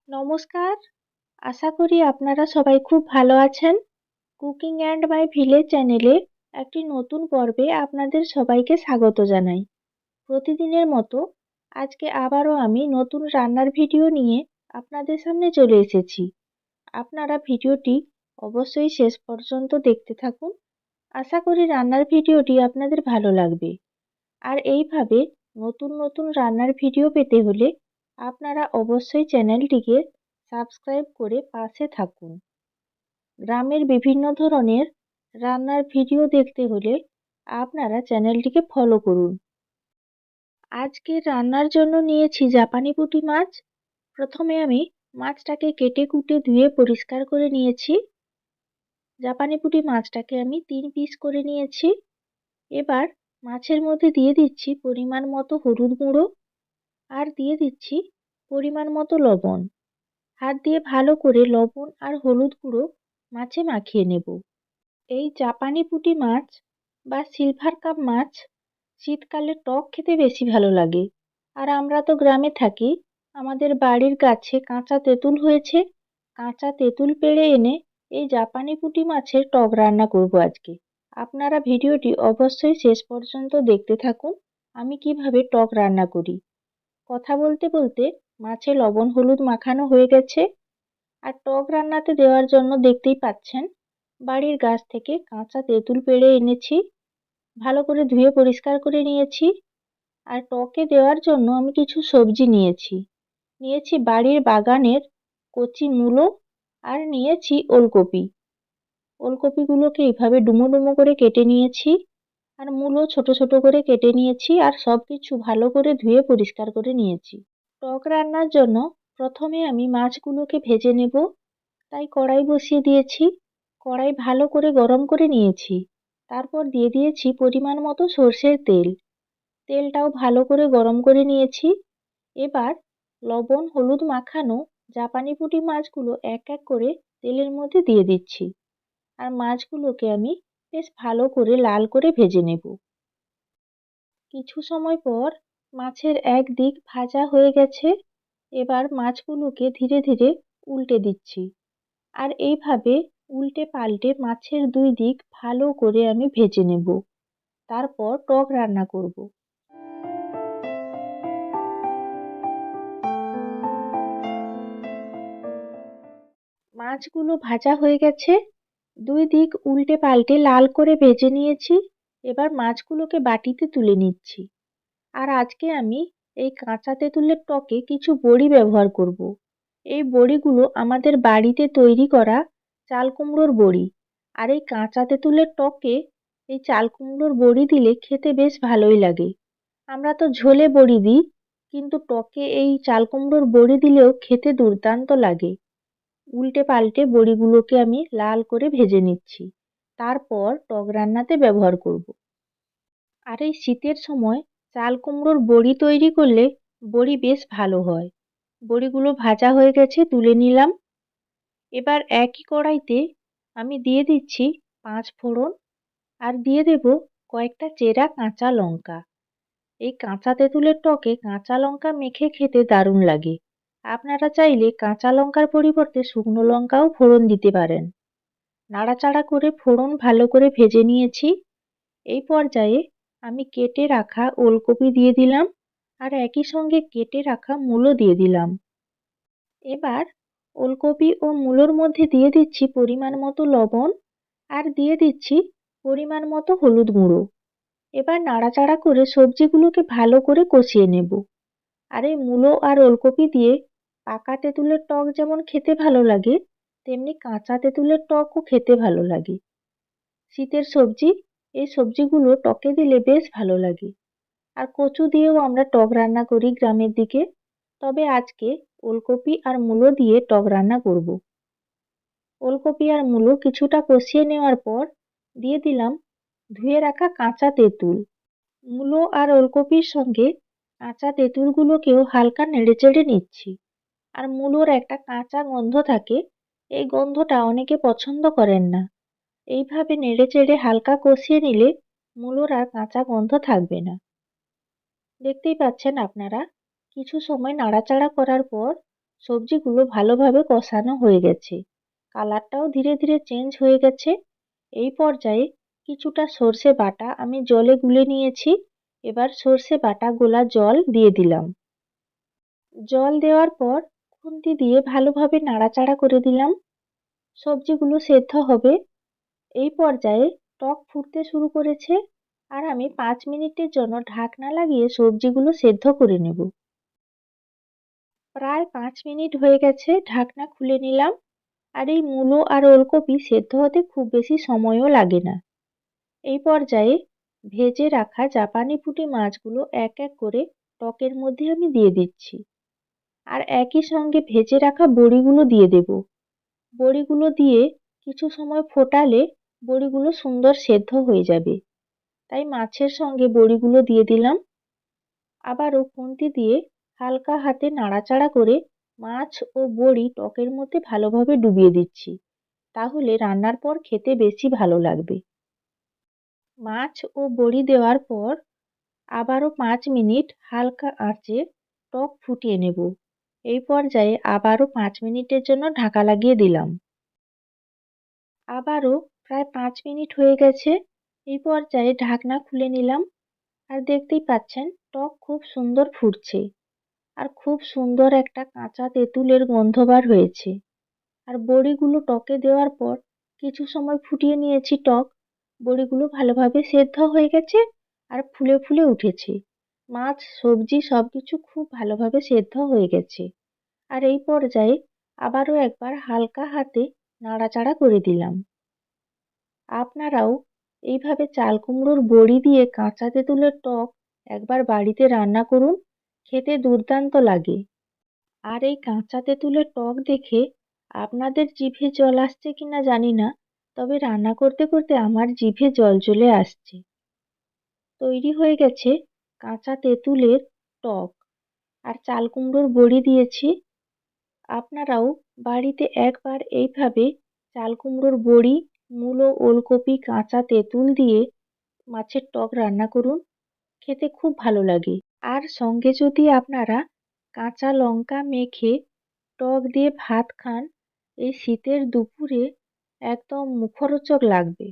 নমস্কার। আশা করি আপনারা সবাই খুব ভালো আছেন। কুকিং অ্যান্ড মাই ভিলেজ চ্যানেলে একটি নতুন পর্বে আপনাদের সবাইকে স্বাগত জানাই। প্রতিদিনের মতো আজকে আবারও আমি নতুন রান্নার ভিডিও নিয়ে আপনাদের সামনে চলে এসেছি। আপনারা ভিডিওটি অবশ্যই শেষ পর্যন্ত দেখতে থাকুন। আশা করি রান্নার ভিডিওটি আপনাদের ভালো লাগবে। আর এইভাবে নতুন নতুন রান্নার ভিডিও পেতে হলে আপনারা অবশ্যই চ্যানেলটিকে সাবস্ক্রাইব করে পাশে থাকুন। গ্রামের বিভিন্ন ধরনের রান্নার ভিডিও দেখতে হলে আপনারা চ্যানেলটিকে ফলো করুন। আজকে রান্নার জন্য নিয়েছি জাপানি পুঁটি মাছ। প্রথমে আমি মাছটাকে কেটে কুটে ধুয়ে পরিষ্কার করে নিয়েছি। জাপানি পুঁটি মাছটাকে আমি 3 পিস করে নিয়েছি। এবার মাছের মধ্যে দিয়ে দিচ্ছি পরিমাণ মতো হলুদ গুঁড়ো আর দিয়ে দিচ্ছি পরিমাণ মতো লবণ। হাত দিয়ে ভালো করে লবণ আর হলুদ গুঁড়ো মাছে মাখিয়ে নেব। এই জাপানি পুঁটি মাছ বা সিলভার কাপ মাছ শীতকালে টক খেতে বেশি ভালো লাগে। আর আমরা তো গ্রামে থাকি, আমাদের বাড়ির গাছে কাঁচা তেঁতুল হয়েছে। কাঁচা তেঁতুল পেড়ে এনে এই জাপানি পুঁটি মাছের টক রান্না করব আজকে। আপনারা ভিডিওটি অবশ্যই শেষ পর্যন্ত দেখতে থাকুন আমি কিভাবে টক রান্না করি। কথা বলতে বলতে মাছে লবণ হলুদ মাখানো হয়ে গেছে। আর টক রান্নাতে দেওয়ার জন্য দেখতেই পাচ্ছেন বাড়ির গাছ থেকে কাঁচা তেঁতুল পেড়ে এনেছি, ভালো করে ধুয়ে পরিষ্কার করে নিয়েছি। আর টকে দেওয়ার জন্য আমি কিছু সবজি নিয়েছি বাড়ির বাগানের কচি মূলো আর নিয়েছি ওলকপি। ওলকপিগুলোকে এইভাবে ডুমো ডুমো করে কেটে নিয়েছি আর মূলো ছোট ছোট করে কেটে নিয়েছি আর সব কিছু ভালো করে ধুয়ে পরিষ্কার করে নিয়েছি। টক রান্নার জন্য প্রথমে আমি মাছগুলোকে ভেজে নেব, তাই কড়াই বসিয়ে দিয়েছি। কড়াই ভালো করে গরম করে নিয়েছি। তারপর দিয়ে দিয়েছি পরিমাণ মতো সর্ষের তেল। তেলটাও ভালো করে গরম করে নিয়েছি। এবার লবণ হলুদ মাখানো জাপানি পুঁটি মাছগুলো এক এক করে তেলের মধ্যে দিয়ে দিচ্ছি। আর মাছগুলোকে আমি বেশ ভালো করে লাল করে ভেজে নেব। কিছু সময় পর মাছের এক দিক ভাজা হয়ে গেছে। এবার মাছগুলোকে ধীরে ধীরে উল্টে দিচ্ছি। আর এইভাবে উল্টে পাল্টে মাছের দুই দিক ভালো করে আমি ভেজে নেব। তারপর টক রান্না করব। মাছগুলো ভাজা হয়ে গেছে। দুই দিক উল্টে পাল্টে লাল করে ভেজে নিয়েছি। এবার মাছগুলোকে বাটিতে তুলে নিচ্ছি। আর আজকে আমি এই কাঁচা তেঁতুলের টকে কিছু বড়ি ব্যবহার করব। এই বড়িগুলো আমাদের বাড়িতে তৈরি করা চাল কুমড়োর বড়ি। আর এই কাঁচা তেঁতুলের টকে এই চাল কুমড়োর বড়ি দিলে খেতে বেশ ভালোই লাগে। আমরা তো ঝোলে বড়ি দিই, কিন্তু টকে এই চাল কুমড়োর বড়ি দিলেও খেতে দুর্দান্ত লাগে। উল্টে পাল্টে বড়িগুলোকে আমি লাল করে ভেজে নিচ্ছি। তারপর টক রান্নাতে ব্যবহার করব। আর এই শীতের সময় চাল কুমড়োর বড়ি তৈরি করলে বড়ি বেশ ভালো হয়। বড়িগুলো ভাজা হয়ে গেছে, তুলে নিলাম। এবার একই কড়াইতে আমি দিয়ে দিচ্ছি 5 ফোড়ন আর দিয়ে দেব কয়েকটা চেরা কাঁচা লঙ্কা। এই কাঁচা তেঁতুলের টকে কাঁচা লঙ্কা মেখে খেতে দারুণ লাগে। আপনারা চাইলে কাঁচা লঙ্কার পরিবর্তে শুকনো লঙ্কাও ফোড়ন দিতে পারেন। নাড়াচাড়া করে ফোড়ন ভালো করে ভেজে নিয়েছি। এই পর্যায়ে আমি কেটে রাখা ওলকপি দিয়ে দিলাম আর একই সঙ্গে কেটে রাখা মূলো দিয়ে দিলাম। এবার ওলকপি ও মূলোর মধ্যে দিয়ে দিচ্ছি পরিমাণ মতো লবণ আর দিয়ে দিচ্ছি পরিমাণ মতো হলুদ গুঁড়ো। এবার নাড়াচাড়া করে সবজিগুলোকে ভালো করে কষিয়ে নেব। আর এই মূলো আর ওলকপি দিয়ে পাকা তেঁতুলের টক যেমন খেতে ভালো লাগে, তেমনি কাঁচা তেঁতুলের টকও খেতে ভালো লাগে। শীতের সবজি, এই সবজিগুলো টকে দিলে বেশ ভালো লাগে। আর কচু দিয়েও আমরা টক রান্না করি গ্রামের দিকে। তবে আজকে ওলকপি আর মূলো দিয়ে টক রান্না করব। ওলকপি আর মূলো কিছুটা কষিয়ে নেওয়ার পর দিয়ে দিলাম ধুয়ে রাখা কাঁচা তেঁতুল। মূলো আর ওলকপির সঙ্গে কাঁচা তেঁতুলগুলোকেও হালকা নেড়েচেড়ে নিচ্ছি। আর মূলোর একটা কাঁচা গন্ধ থাকে, এই গন্ধটা অনেকে পছন্দ করেন না। এইভাবে নেড়েচেড়ে হালকা কষিয়ে নিলে মূলোর আর কাঁচা গন্ধ থাকবে না। দেখতেই পাচ্ছেন আপনারা, কিছু সময় নাড়াচাড়া করার পর সবজিগুলো ভালোভাবে কষানো হয়ে গেছে, কালারটাও ধীরে ধীরে চেঞ্জ হয়ে গেছে। এই পর্যায়ে কিছুটা সর্ষে বাটা আমি জলে গুলে নিয়েছি। এবার সর্ষে বাটা গোলা জল দিয়ে দিলাম। জল দেওয়ার পর খুন্তি দিয়ে ভালোভাবে নাড়াচাড়া করে দিলাম। সবজিগুলো সেদ্ধ হবে। এই পর্যায়ে টক ফুটতে শুরু করেছে, আর আমি 5 মিনিটের জন্য ঢাকনা লাগিয়ে সবজিগুলো সেদ্ধ করে নেব। প্রায় 5 মিনিট হয়ে গেছে, ঢাকনা খুলে নিলাম। আর এই মূলো আর ওলকপি সেদ্ধ হতে খুব বেশি সময়ও লাগে না। এই পর্যায়ে ভেজে রাখা জাপানি পুঁটি মাছগুলো এক এক করে টকের মধ্যে আমি দিয়ে দিচ্ছি। আর একই সঙ্গে ভেজে রাখা বড়িগুলো দিয়ে দেব। বড়িগুলো দিয়ে কিছু সময় ফোটালে বড়িগুলো সুন্দর সেদ্ধ হয়ে যাবে। তাই মাছের সঙ্গে বড়িগুলো দিয়ে দিলাম। আবারও খুন্তি দিয়ে হালকা হাতে নাড়াচাড়া করে মাছ ও বড়ি টকের মধ্যে ভালোভাবে ডুবিয়ে দিচ্ছি। তাহলে রান্নার পর খেতে বেশি ভালো লাগবে। মাছ ও বড়ি দেওয়ার পর আবারও 5 মিনিট হালকা আঁচে টক ফুটিয়ে নেব। এই পর্যায়ে আবারও 5 মিনিটের জন্য ঢাকা লাগিয়ে দিলাম। আবারও প্রায় 5 মিনিট হয়ে গেছে। এই পর্যায়ে ঢাকনা খুলে নিলাম। আর দেখতেই পাচ্ছেন টক খুব সুন্দর ফুটছে, আর খুব সুন্দর একটা কাঁচা তেঁতুলের গন্ধ বার হয়েছে। আর বড়িগুলো টকে দেওয়ার পর কিছু সময় ফুটিয়ে নিয়েছি টক। বড়িগুলো ভালোভাবে সেদ্ধ হয়ে গেছে আর ফুলে ফুলে উঠেছে। মাছ সবজি সবকিছু খুব ভালোভাবে সেদ্ধ হয়ে গেছে। আর এই পর্যায়ে আবারও একবার হালকা হাতে নাড়াচাড়া করে দিলাম। আপনারাও এইভাবে চাল কুমড়োর বড়ি দিয়ে কাঁচা তেঁতুলের টক একবার বাড়িতে রান্না করুন, খেতে দুর্দান্ত লাগে। আর এই কাঁচা তেঁতুলের টক দেখে আপনাদের জিভে জল আসছে কিনা জানি না, তবে রান্না করতে করতে আমার জিভে জল চলে আসছে। তৈরি হয়ে গেছে কাঁচা তেঁতুলের টক, আর চাল কুমড়োর বড়ি দিয়েছি। আপনারাও বাড়িতে একবার এইভাবে চাল কুমড়োর বড়ি, মূলো, ওলকপি, কাঁচা তেঁতুল দিয়ে মাছের টক রান্না করুন, খেতে খুব ভালো লাগে। আর সঙ্গে যদি আপনারা কাঁচা লঙ্কা মেখে টক দিয়ে ভাত খান, এই শীতের দুপুরে একদম মুখরোচক লাগবে।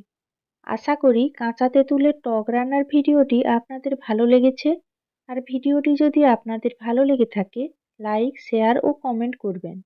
আশা করি কাঁচা তেঁতুলের টক রান্নার ভিডিওটি আপনাদের ভালো লেগেছে। আর ভিডিওটি যদি আপনাদের ভালো লেগে থাকে, লাইক, শেয়ার ও কমেন্ট করবেন।